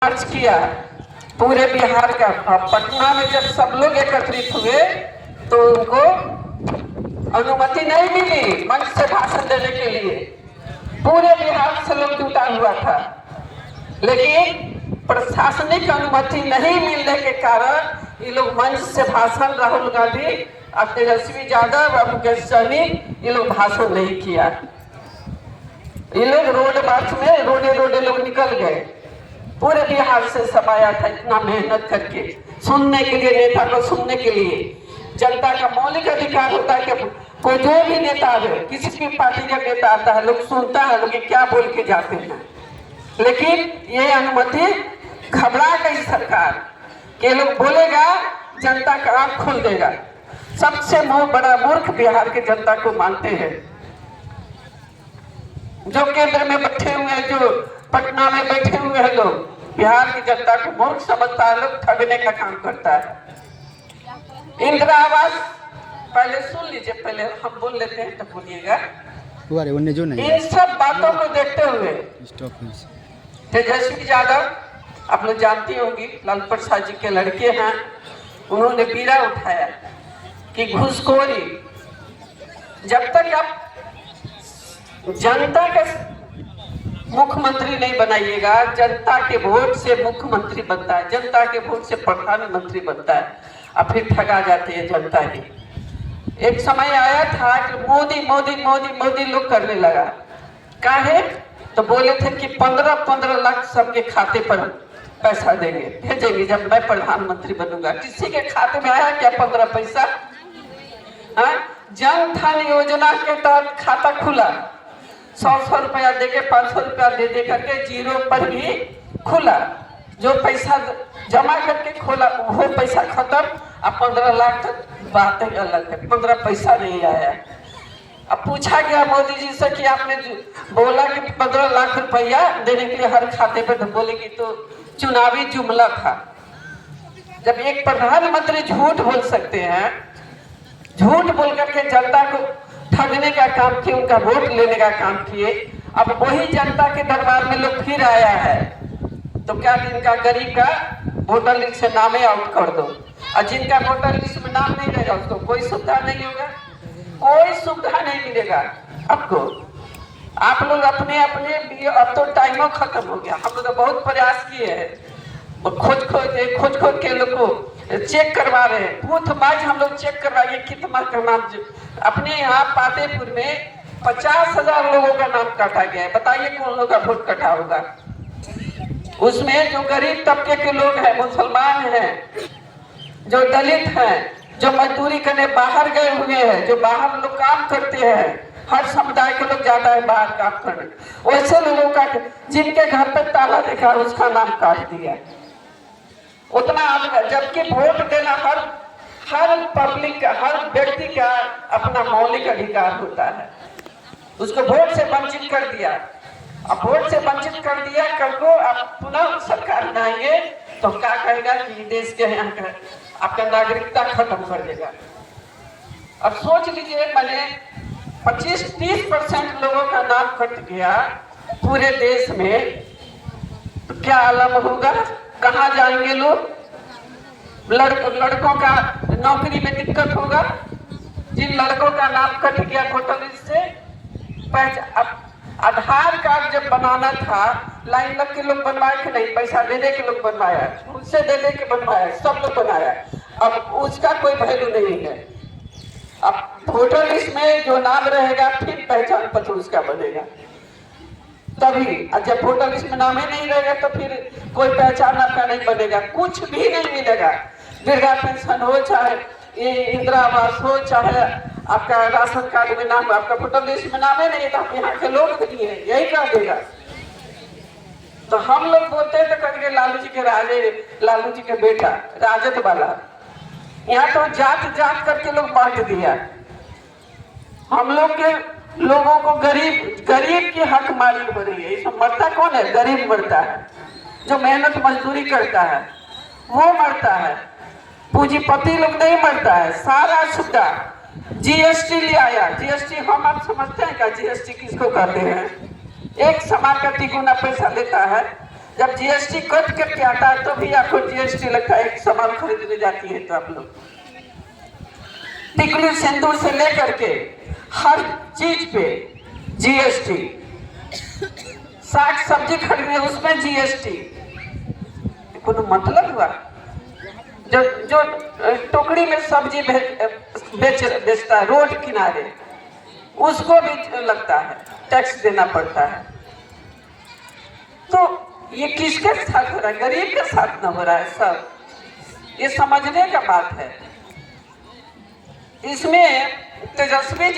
मार्च किया पूरे बिहार का। पटना में जब सब लोग एकत्रित हुए तो उनको अनुमति नहीं मिली मंच से भाषण देने के लिए। पूरे बिहार से लोग जुटा हुआ था, लेकिन प्रशासनिक अनुमति नहीं मिलने के कारण ये लोग मंच से भाषण, राहुल गांधी और तेजस्वी यादव और मुकेश सहनी ये लोग भाषण नहीं किया। ये लोग रोड मार्च में रोडे लोग निकल गए। पूरे बिहार से सब आया था इतना मेहनत करके सुनने के लिए, नेता को सुनने के लिए। जनता का मौलिक अधिकार होता है कि कोई जो भी नेता है, किसी भी पार्टी का नेता आता है, लोग सुनता है लोग क्या बोल के जाते हैं। लेकिन ये अनुमति घबरा गई सरकार के लोग बोलेगा जनता का आंख खोल देगा। सबसे बड़ा मूर्ख बिहार के जनता को मानते हैं, जो केंद्र में बैठे हुए हैं, जो पटना में बैठे हुए हैं लोग। बिहार की जनता को मूर्ख समझता है, लोग ठगने का काम करता है। इंदिरा आवास पहले सुन लीजिए, पहले हम बोल लेते हैं तो बोलिएगा। इन सब बातों को देखते हुए तेजस्वी यादव, आप लोग जानती होंगी, लालू प्रसाद जी के लड़के हैं, उन्होंने बीड़ा उठाया कि घूसखोरी, जब तक आप जनता का मुख्यमंत्री नहीं बनाइएगा, जनता के वोट से मुख्यमंत्री बनता है, जनता के वोट से प्रधानमंत्री बनता है, और फिर ठगा जाती है जनता ही। एक समय आया था कि मोदी मोदी मोदी मोदी लोग करने लगा। काहे? तो बोले थे कि 15-15 लाख सबके खाते पर पैसा देंगे, भेजेंगे जब मैं प्रधानमंत्री बनूंगा। किसी के खाते में आया क्या 15 पैसा? जन धन योजना के तहत खाता खुला, 100 रुपया देके 500 रुपया दे करके जीरो पर भी खुला। जो पैसा जमा करके खोला वो पैसा खत्म, अब 15 लाख तक बात अलग है, 15 पैसा नहीं आया। अब पूछा गया मोदी जी से कि आपने बोला कि 15 लाख रुपया देने के लिए हर खाते पे, तो बोले कि तो चुनावी जुमला था। जब एक प्रधानमंत्री झूठ बोल सकते हैं, झूठ बोल करके जनता को ठगने का काम किए, उनका वोट लेने का काम किए, अब वही जनता के दरबार में लोग फिर आया है, तो क्या जिनका गरीब का वोटर लिस्ट से नाम आउट कर दो, और जिनका वोटर लिस्ट में नाम नहीं रहेगा उसको कोई सुविधा नहीं होगा, कोई सुविधा नहीं मिलेगा आपको। आप लोग अपने अब तो टाइमों खत्म हो गया। हम लोग बहुत प्रयास किए हैं, खोज के लोग को चेक करवा रहे हैं, बूथ बाज हम लोग चेक करवाइए कितना का नाम। अपने यहाँ पातेपुर में 50,000 लोगों का नाम काटा गया है, बताइए कौन लोगों का वोट कटा होगा? उसमें जो गरीब तबके के लोग हैं, मुसलमान हैं, जो दलित हैं, जो मजदूरी करने बाहर गए हुए हैं, जो बाहर लोग काम करते हैं, हर समुदाय के लोग जाता है बाहर काम करने, वैसे लोगों का जिनके घर पे ताला देखा उसका नाम काट दिया। उतना जबकि वोट देना हर पब्लिक का, हर व्यक्ति का अपना मौलिक अधिकार होता है, उसको वोट से वंचित कर दिया। अब वोट से वंचित कर दिया, कल को आप पुनः सरकार में आएंगे तो क्या कहेगा कि देश के यहाँ का आपका नागरिकता खत्म कर देगा। अब सोच लीजिए, मैंने 25-30% लोगों का नाम कट गया पूरे देश में, तो क्या आलम होगा? कहाँ जाएंगे लोग? लड़कों का नौकरी में दिक्कत होगा। जिन लड़कों का नाम कट गया वोटर लिस्ट से, आधार कार्ड जब बनाना था लाइन लग के लोग बनवाए कि नहीं? पैसा दे दे के लोग बनवाया, उससे दे दे के बनवाया, सब लोग बनाया। अब उसका कोई वैल्यू नहीं है। अब वोटर लिस्ट में जो नाम रहेगा फिर पहचान पत्र उसका बनेगा तभी। जब वोटर लिस्ट में नाम ही नहीं रहेगा तो फिर कोई पहचान आपका नहीं बनेगा, कुछ भी नहीं मिलेगा। वृद्धा पेंशन हो, चाहे ये इंदिरा आवास हो, चाहे आपका राशन कार्ड में नाम, आपका वोटर लिस्ट में नाम ही नहीं था, यहाँ के लोग नहीं है, यही कर देगा। तो हम लोग बोलते हैं तो कहेंगे लालू जी के राजे, लालू जी के बेटा, राजद वाला। यहाँ तो जात करके लोग बांट दिया। हम लोग के लोगों को गरीब की हक मारी हो रही है। इसमें मरता कौन है? गरीब मरता है, जो मेहनत मजदूरी करता है वो मरता है, पूंजीपति लोग नहीं मरता है। सारा सुविधा जीएसटी ले आया। जीएसटी हम आप समझते हैं क्या? जीएसटी किसको कहते हैं? एक सामान का 3 गुना पैसा लेता है, जब जीएसटी कट करके आता है तो भी आपको जीएसटी लगता है। एक सामान खरीदने जाती है तो आप लोग टिकली सिंदूर से लेकर के हर चीज पे जीएसटी, साग सब्जी खरीदने उसमें जीएसटी, कोई मतलब हुआ? जो टोकरी में सब्जी बेचता है रोड किनारे, उसको भी लगता है, टैक्स देना पड़ता है। तो ये किसके साथ हो रहा है? गरीब के साथ न हो रहा है सब। ये समझने का बात है। इसमें तेजस्वी जी